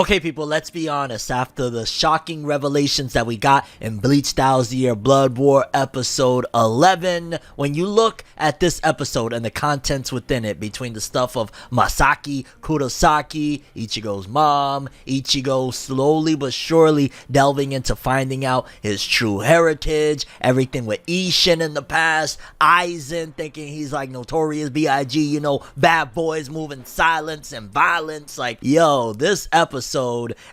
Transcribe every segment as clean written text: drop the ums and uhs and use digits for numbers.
Okay, people, let's be honest. After the shocking revelations that we got in Bleach Thousand Year Blood War episode 11, when you look at this episode and the contents within it, between the stuff of Masaki, Kurosaki, Ichigo's mom, Ichigo slowly but surely delving into finding out his true heritage, everything with Isshin in the past, Aizen thinking he's like Notorious B.I.G., you know, bad boys moving silence and violence. Like, yo, this episode,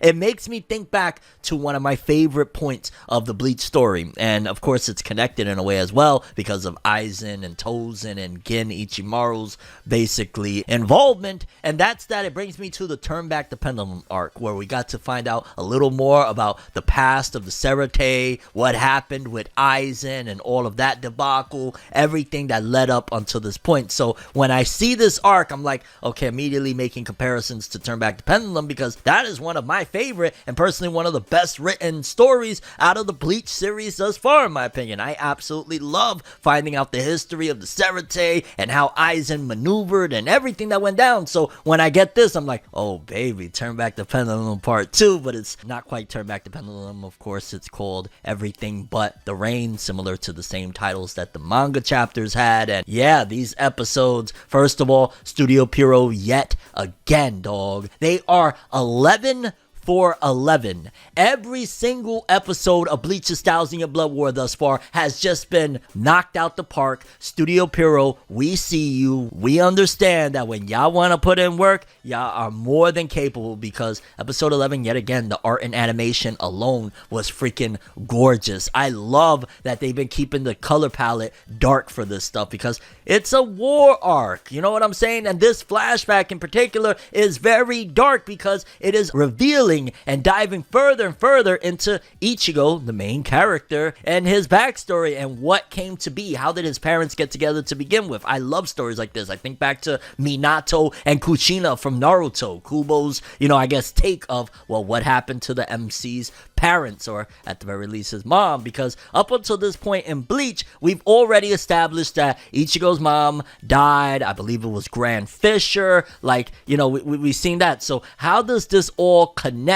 it makes me think back to one of my favorite points of the Bleach story, and of course it's connected in a way as well because of Aizen and Tozen and Gin Ichimaru's basically involvement, and that's that it brings me to the Turn Back the Pendulum arc, where we got to find out a little more about the past of the Serete, what happened with Aizen and all of that debacle, everything that led up until this point. So when I see this arc, I'm like, okay, immediately making comparisons to Turn Back the Pendulum, because that is one of my favorite and personally one of the best written stories out of the Bleach series thus far, in my opinion. I absolutely love finding out the history of the Serete and how Aizen maneuvered and everything that went down. So when I get this, I'm like, oh baby, Turn Back the Pendulum part 2, but it's not quite Turn Back the Pendulum. Of course, it's called Everything But the Rain, similar to the same titles that the manga chapters had. And yeah, these episodes, first of all, Studio Pierrot yet again, dog. They are 11 for 11. Every single episode of Bleach's Thousand Year Blood War thus far has just been knocked out the park. Studio Pierrot, we see you. We understand that when y'all want to put in work, y'all are more than capable, because episode 11, yet again, the art and animation alone was freaking gorgeous. I love that they've been keeping the color palette dark for this stuff, because it's a war arc, you know what I'm saying? And this flashback in particular is very dark because it is revealing and diving further and further into Ichigo, the main character, and his backstory and what came to be. How did his parents get together to begin with? I love stories like this. I think back to Minato and Kushina from Naruto, Kubo's, you know, I guess take of, well, what happened to the MC's parents, or at the very least his mom, because up until this point in Bleach, we've already established that Ichigo's mom died. I believe it was Grand Fisher, like, you know, we've seen that. So how does this all connect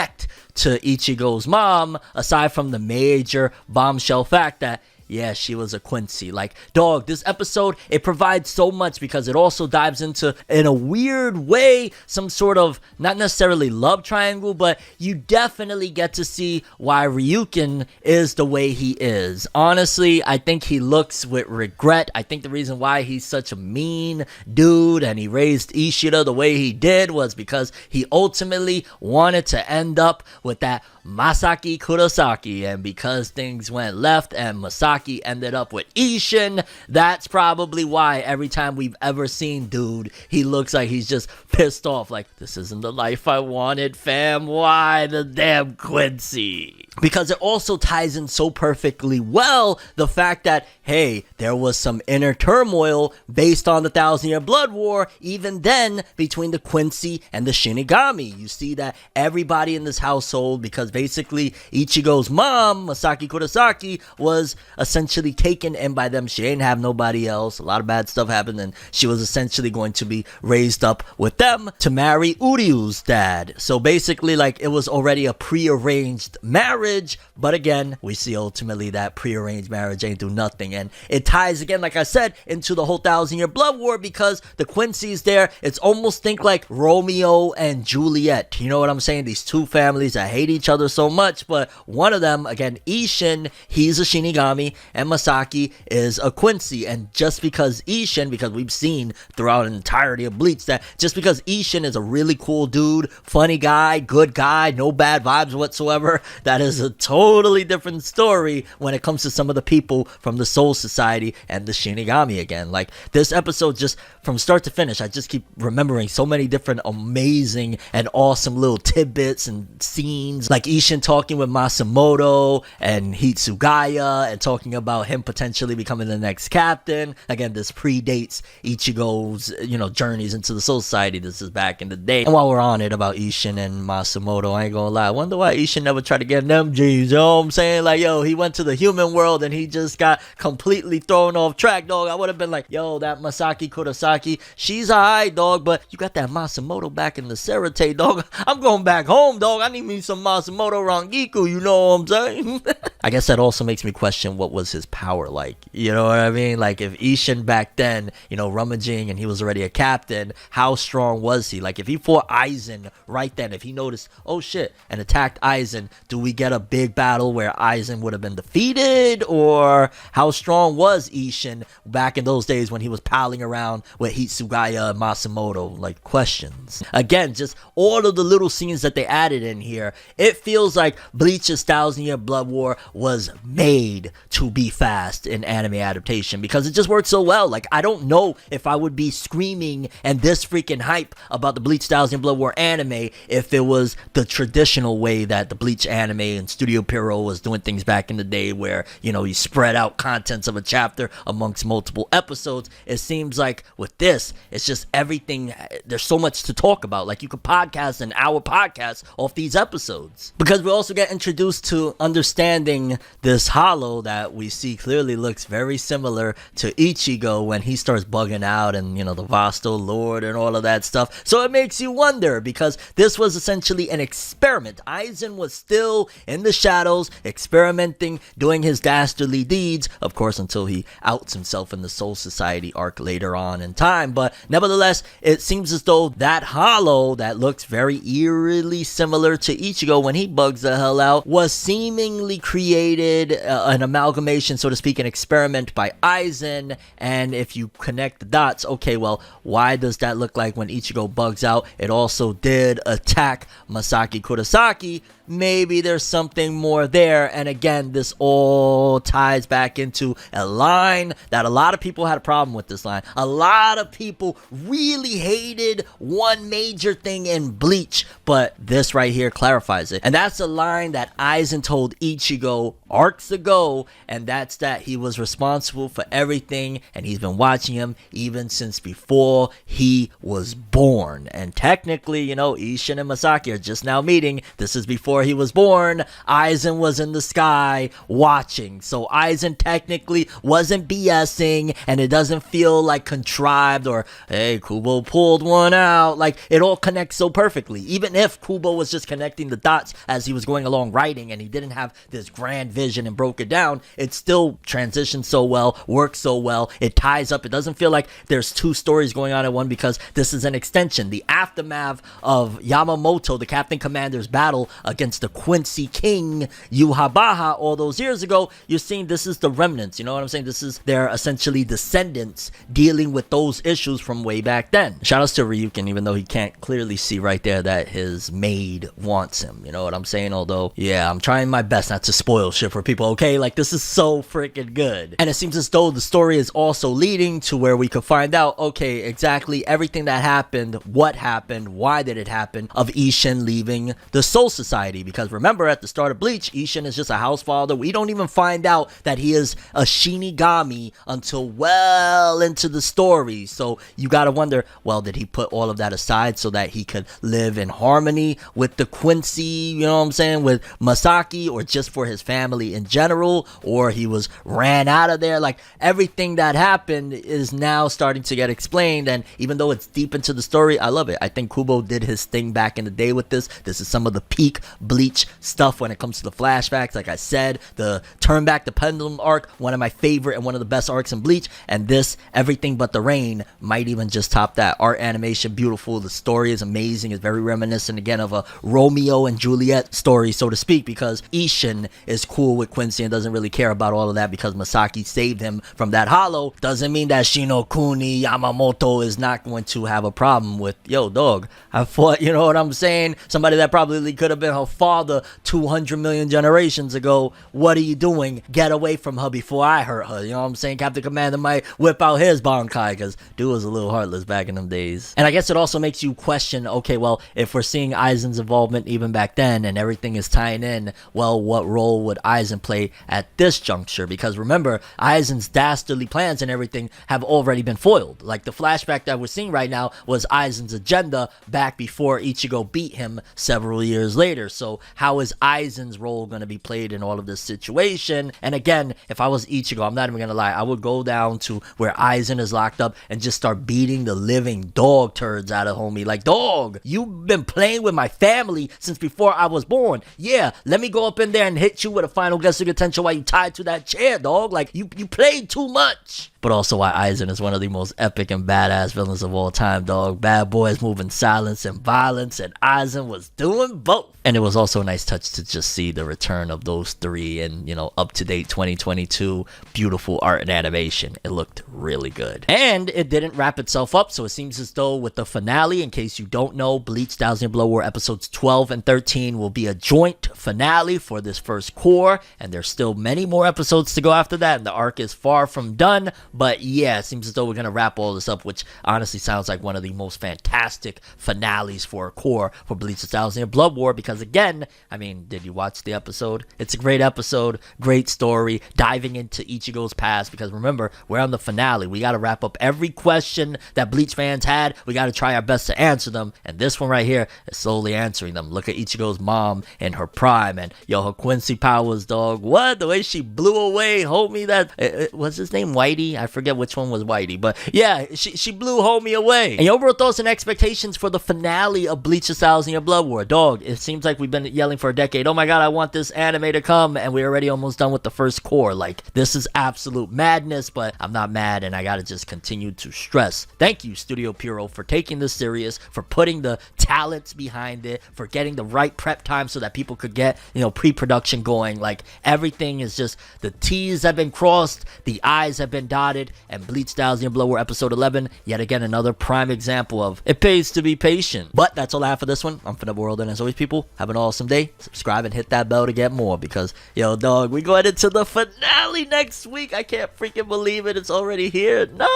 to Ichigo's mom, aside from the major bombshell fact that, yeah, she was a Quincy? Like, dog, this episode, it provides so much, because it also dives into, in a weird way, some sort of, not necessarily love triangle, but you definitely get to see why Ryukin is the way he is. Honestly, I think he looks with regret. I think the reason why he's such a mean dude and he raised Ishida the way he did was because he ultimately wanted to end up with that Masaki Kurosaki, and because things went left and Masaki ended up with Isshin, that's probably why every time we've ever seen dude, he looks like he's just pissed off, like, this isn't the life I wanted, fam. Why the damn Quincy? Because it also ties in so perfectly well the fact that, hey, there was some inner turmoil based on the Thousand Year Blood War, even then, between the Quincy and the Shinigami. You see that everybody in this household, because basically Ichigo's mom, Masaki Kurosaki, was essentially taken in by them. She didn't have nobody else. A lot of bad stuff happened, and she was essentially going to be raised up with them to marry Uryu's dad. So basically, like, it was already a prearranged marriage, but again, we see ultimately that prearranged marriage ain't do nothing, and it ties again, like I said, into the whole Thousand Year Blood War, because the Quincy's there. It's almost think like Romeo and Juliet, you know what I'm saying? These two families that hate each other so much, but one of them, again, Isshin, he's a Shinigami, and Masaki is a Quincy. And just because Isshin, because we've seen throughout an entirety of Bleach that just because Isshin is a really cool dude, funny guy, good guy, no bad vibes whatsoever, that is a totally different story when it comes to some of the people from the Soul Society and the Shinigami again. Like, this episode, just from start to finish, I just keep remembering so many different amazing and awesome little tidbits and scenes, like Isshin talking with Masamoto and Hitsugaya and talking about him potentially becoming the next captain. Again, this predates Ichigo's, you know, journeys into the Soul Society. This is back in the day. And while we're on it about Isshin and Masamoto, I ain't gonna lie, I wonder why Isshin never tried to get them OMGs, you know what I'm saying? Like, yo, he went to the human world and he just got completely thrown off track, dog. I would have been like, yo, that Masaki Kurosaki, she's alright, dog, but you got that Masamoto back in the Serite, dog. I'm going back home, dog. I need me some Masamoto Rangiku, you know what I'm saying? I guess that also makes me question what was his power like. You know what I mean? Like, if Isshin back then, you know, rummaging and he was already a captain, how strong was he? Like, if he fought Aizen right then, if he noticed, oh shit, and attacked Aizen, do we get a big battle where Aizen would have been defeated? Or how strong was Isshin back in those days when he was palling around with Hitsugaya and Masamoto? Like, questions. Again, just all of the little scenes that they added in here, it feels like Bleach's 1,000-Year Blood War was made to be fast in anime adaptation because it just worked so well. Like, I don't know if I would be screaming and this freaking hype about the Bleach 1,000-Year Blood War anime if it was the traditional way that the Bleach anime and Studio Pierrot was doing things back in the day where, you know, you spread out contents of a chapter amongst multiple episodes. It seems like with this, it's just everything. There's so much to talk about. Like, you could podcast an hour podcast off these episodes because we also get introduced to understanding this hollow that we see clearly looks very similar to Ichigo when he starts bugging out and, you know, the Vasto Lord and all of that stuff. So it makes you wonder because this was essentially an experiment. Aizen was still in the shadows, experimenting, doing his dastardly deeds, of course, until he outs himself in the Soul Society arc later on in time. But nevertheless, it seems as though that hollow that looks very eerily similar to Ichigo when he bugs the hell out was seemingly created an amalgamation, so to speak, an experiment by Aizen. And if you connect the dots, okay, well, why does that look like when Ichigo bugs out, it also did attack Masaki Kurosaki? Maybe there's something more there. And again, this all ties back into a line that a lot of people had a problem with. This line, a lot of people really hated one major thing in Bleach, but this right here clarifies it. And that's a line that Aizen told Ichigo arcs ago, and that's that he was responsible for everything and he's been watching him even since before he was born. And technically, you know, Isshin and Masaki are just now meeting. This is before he was born. Aizen was in the sky watching, so Aizen technically wasn't BSing, and it doesn't feel like contrived or hey, Kubo pulled one out. Like, it all connects so perfectly. Even if Kubo was just connecting the dots as he was going along writing and he didn't have this grand vision and broke it down, it still transitions so well, works so well, it ties up. It doesn't feel like there's two stories going on at one because this is an extension. The aftermath of Yamamoto, the Captain Commander's battle against the Quincy King Yuhabaha all those years ago, you're seeing this is the remnants, you know what I'm saying? This is their essentially descendants dealing with those issues from way back then. Shout outs to Ryukin, even though he can't clearly see right there that his maid wants him, you know what I'm saying? Although, yeah, I'm trying my best not to spoil shit for people, okay? Like, this is so freaking good. And it seems as though the story is also leading to where we could find out, okay, exactly everything that happened, what happened, why did it happen, of Isshin leaving the Soul Society. Because remember, at the start of Bleach, Isshin is just a house father. We don't even find out that he is a Shinigami until well into the story. So you gotta wonder, well, did he put all of that aside so that he could live in harmony with the Quincy, you know what I'm saying, with Masaki, or just for his family in general, or he was ran out of there? Like, everything that happened is now starting to get explained, and even though it's deep into the story, I love it. I think Kubo did his thing back in the day with this. This is some of the peak Bleach stuff when it comes to the flashbacks. Like I said, the Turn Back the Pendulum arc, one of my favorite and one of the best arcs in Bleach, and this, Everything But the Rain, might even just top that. Art, animation, beautiful. The story is amazing. It's very reminiscent again of a Romeo and Juliet story, so to speak, because Isshin is cool with Quincy and doesn't really care about all of that because Masaki saved him from that hollow. Doesn't mean that Shinokuni Yamamoto is not going to have a problem with, yo, dog, I fought, you know what I'm saying, somebody that probably could have been her father 200 million generations ago. What are you doing? Get away from her before I hurt her. You know what I'm saying? Captain Commander might whip out his Bankai because dude was a little heartless back in them days. And I guess it also makes you question, okay, well, if we're seeing Aizen's involvement even back then and everything is tying in, well, what role would Aizen play at this juncture? Because remember, Aizen's dastardly plans and everything have already been foiled. Like, the flashback that we're seeing right now was Aizen's agenda back before Ichigo beat him several years later. So how is Aizen's role going to be played in all of this situation. And again, if I was Ichigo, I'm not even going to lie, I would go down to where Aizen is locked up and just start beating the living dog turds out of homie. Like, dog, you've been playing with my family since before I was born. Yeah, let me go up in there and hit you with a final Getsuga Tensho while you tied to that chair, dog. Like, you played too much. But also why Aizen is one of the most epic and badass villains of all time, dog. Bad boys moving silence and violence, and Aizen was doing both. And it was also a nice touch to just see the return of those three and, you know, up-to-date 2022 beautiful art and animation. It looked really good. And it didn't wrap itself up, so it seems as though with the finale, in case you don't know, Bleach Thousand Year Blood War episodes 12 and 13 will be a joint finale for this first core, and there's still many more episodes to go after that, and the arc is far from done. But yeah, it seems as though we're going to wrap all this up, which honestly sounds like one of the most fantastic finales for a core for Bleach Thousand Year Blood War, because again, I mean, did you watch the episode? It's a great episode, great story, diving into Ichigo's past, because remember, we're on the finale. We got to wrap up every question that Bleach fans had. We got to try our best to answer them, and this one right here is slowly answering them. Look at Ichigo's mom in her prime, and yo, her Quincy powers, dog. What? The way she blew away homie that, what's his name, Whitey? I forget which one was Whitey, but yeah, she blew homie away. And your overall thoughts and expectations for the finale of Bleach Thousand Year Blood War. Dog, it seems like we've been yelling for a decade, oh my god, I want this anime to come, and we're already almost done with the first core. Like, this is absolute madness, but I'm not mad, and I gotta just continue to stress, thank you, Studio Pierrot, for taking this serious, for putting the talents behind it, for getting the right prep time so that people could get, you know, pre-production going. Like, everything is just, the T's have been crossed, the I's have been dotted, and Bleach Thousand Year Blood War episode 11, yet again another prime example of it pays to be patient. But that's all I have for this one. I'm ForneverWorld, and as always, people, have an awesome day. Subscribe and hit that bell to get more, because yo, dog, we going into the finale next week. I can't freaking believe it. It's already here. No.